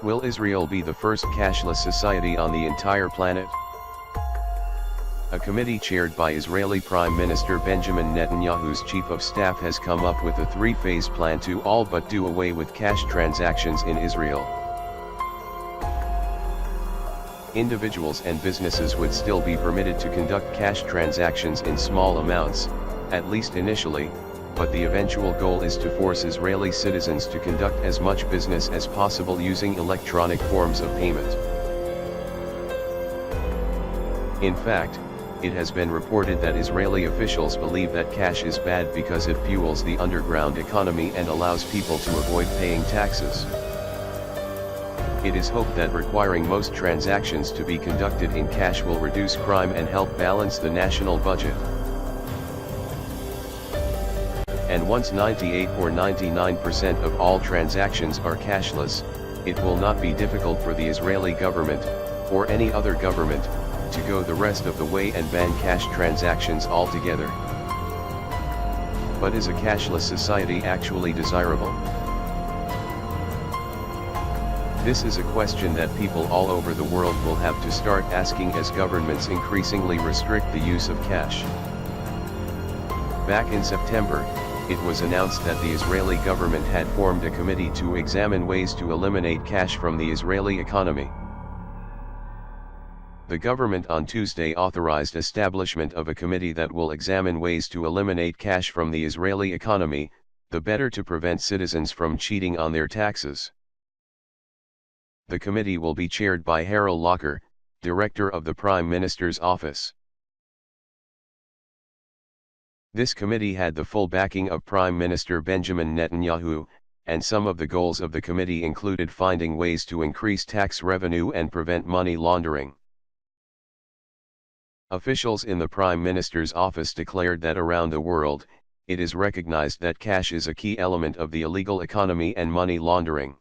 Will Israel be the first cashless society on the entire planet? A committee chaired by Israeli Prime Minister Benjamin Netanyahu's chief of staff has come up with a three-phase plan to all but do away with cash transactions in Israel. Individuals and businesses would still be permitted to conduct cash transactions in small amounts, at least initially, but the eventual goal is to force Israeli citizens to conduct as much business as possible using electronic forms of payment. In fact, it has been reported that Israeli officials believe that cash is bad because it fuels the underground economy and allows people to avoid paying taxes. It is hoped that requiring most transactions to be conducted in cash will reduce crime and help balance the national budget. And once 98 or 99% of all transactions are cashless, it will not be difficult for the Israeli government, or any other government, to go the rest of the way and ban cash transactions altogether. But is a cashless society actually desirable? This is a question that people all over the world will have to start asking as governments increasingly restrict the use of cash. Back in September, it was announced that the Israeli government had formed a committee to examine ways to eliminate cash from the Israeli economy. The government on Tuesday authorized establishment of a committee that will examine ways to eliminate cash from the Israeli economy, the better to prevent citizens from cheating on their taxes. The committee will be chaired by Harold Locker, director of the Prime Minister's office. This committee had the full backing of Prime Minister Benjamin Netanyahu, and some of the goals of the committee included finding ways to increase tax revenue and prevent money laundering. Officials in the Prime Minister's office declared that around the world, it is recognized that cash is a key element of the illegal economy and money laundering.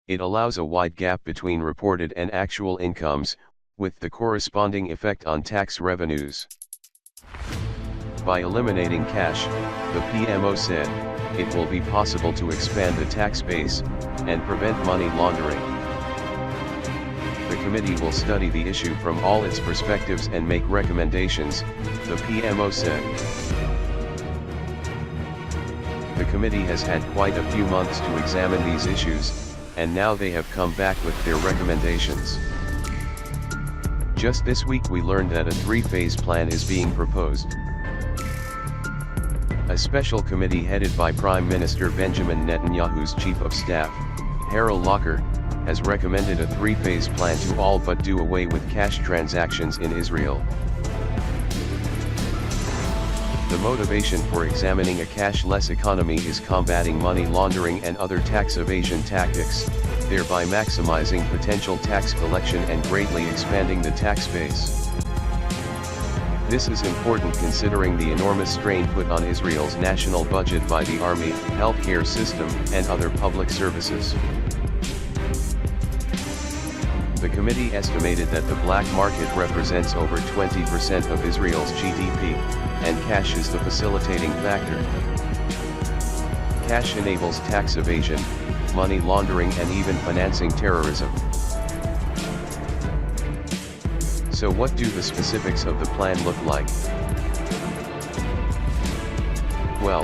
It allows a wide gap between reported and actual incomes, with the corresponding effect on tax revenues. By eliminating cash, the PMO said, it will be possible to expand the tax base, and prevent money laundering. The committee will study the issue from all its perspectives and make recommendations, the PMO said. The committee has had quite a few months to examine these issues, and now they have come back with their recommendations. Just this week we learned that a three-phase plan is being proposed. A special committee headed by Prime Minister Benjamin Netanyahu's chief of staff, Harold Locker, has recommended a three-phase plan to all but do away with cash transactions in Israel. The motivation for examining a cashless economy is combating money laundering and other tax evasion tactics, thereby maximizing potential tax collection and greatly expanding the tax base. This is important considering the enormous strain put on Israel's national budget by the army, healthcare system, and other public services. The committee estimated that the black market represents over 20% of Israel's GDP, and cash is the facilitating factor. Cash enables tax evasion, money laundering, and even financing terrorism. So what do the specifics of the plan look like? Well,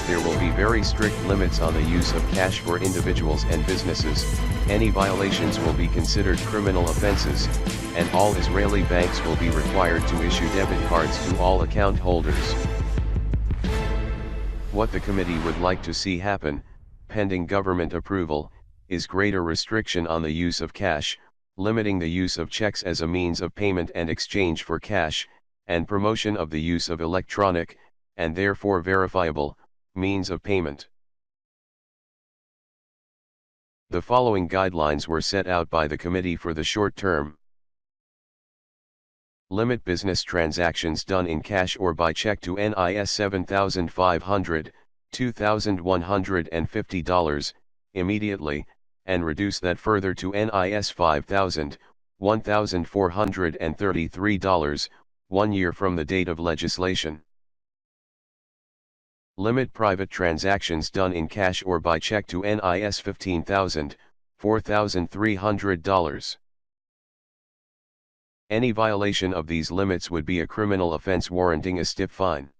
there will be very strict limits on the use of cash for individuals and businesses, any violations will be considered criminal offenses, and all Israeli banks will be required to issue debit cards to all account holders. What the committee would like to see happen, pending government approval, is greater restriction on the use of cash, limiting the use of checks as a means of payment and exchange for cash, and promotion of the use of electronic, and therefore verifiable, means of payment. The following guidelines were set out by the committee for the short term. Limit business transactions done in cash or by check to NIS $7,500, $2,150, immediately, and reduce that further to NIS $5,000, $1,433, 1 year from the date of legislation. Limit private transactions done in cash or by check to NIS $15,000, $4,300. Any violation of these limits would be a criminal offense warranting a stiff fine.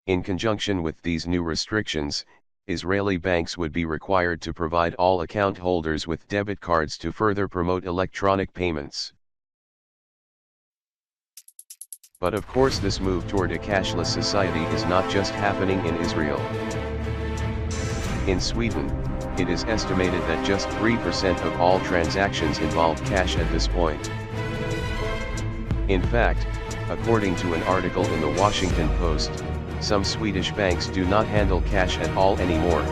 In conjunction with these new restrictions, Israeli banks would be required to provide all account holders with debit cards to further promote electronic payments. But of course, this move toward a cashless society is not just happening in Israel. In Sweden, it is estimated that just 3% of all transactions involve cash at this point. In fact, according to an article in the Washington Post, some Swedish banks do not handle cash at all anymore.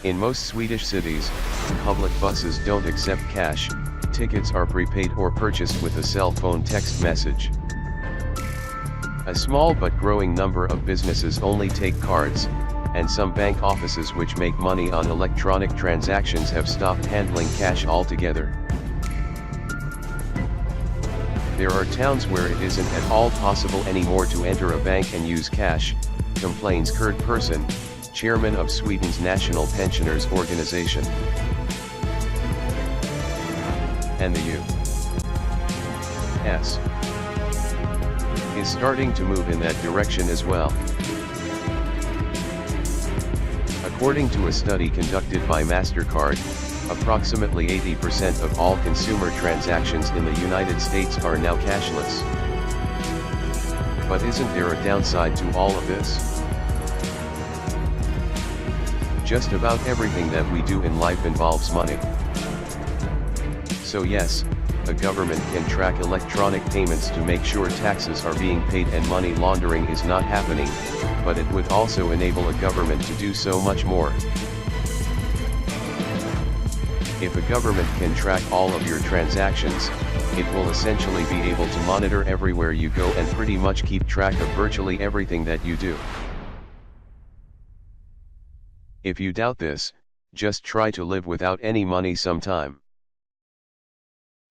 In most Swedish cities, public buses don't accept cash, tickets are prepaid or purchased with a cell phone text message. A small but growing number of businesses only take cards, and some bank offices which make money on electronic transactions have stopped handling cash altogether. There are towns where it isn't at all possible anymore to enter a bank and use cash, complains Kurt Persson, chairman of Sweden's National Pensioners Organization. And the U.S. is starting to move in that direction as well. According to a study conducted by MasterCard, approximately 80% of all consumer transactions in the United States are now cashless. But isn't there a downside to all of this? Just about everything that we do in life involves money. So yes, a government can track electronic payments to make sure taxes are being paid and money laundering is not happening, but it would also enable a government to do so much more. If a government can track all of your transactions, it will essentially be able to monitor everywhere you go and pretty much keep track of virtually everything that you do. If you doubt this, just try to live without any money sometime.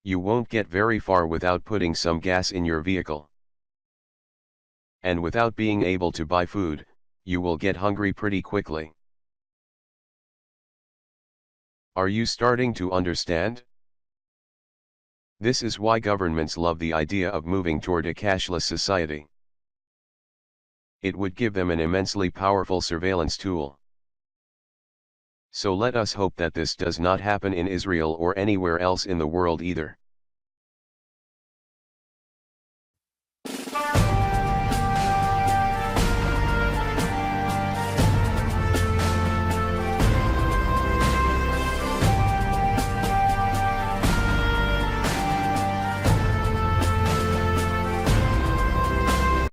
You won't get very far without putting some gas in your vehicle. And without being able to buy food, you will get hungry pretty quickly. Are you starting to understand? This is why governments love the idea of moving toward a cashless society. It would give them an immensely powerful surveillance tool. So let us hope that this does not happen in Israel or anywhere else in the world either.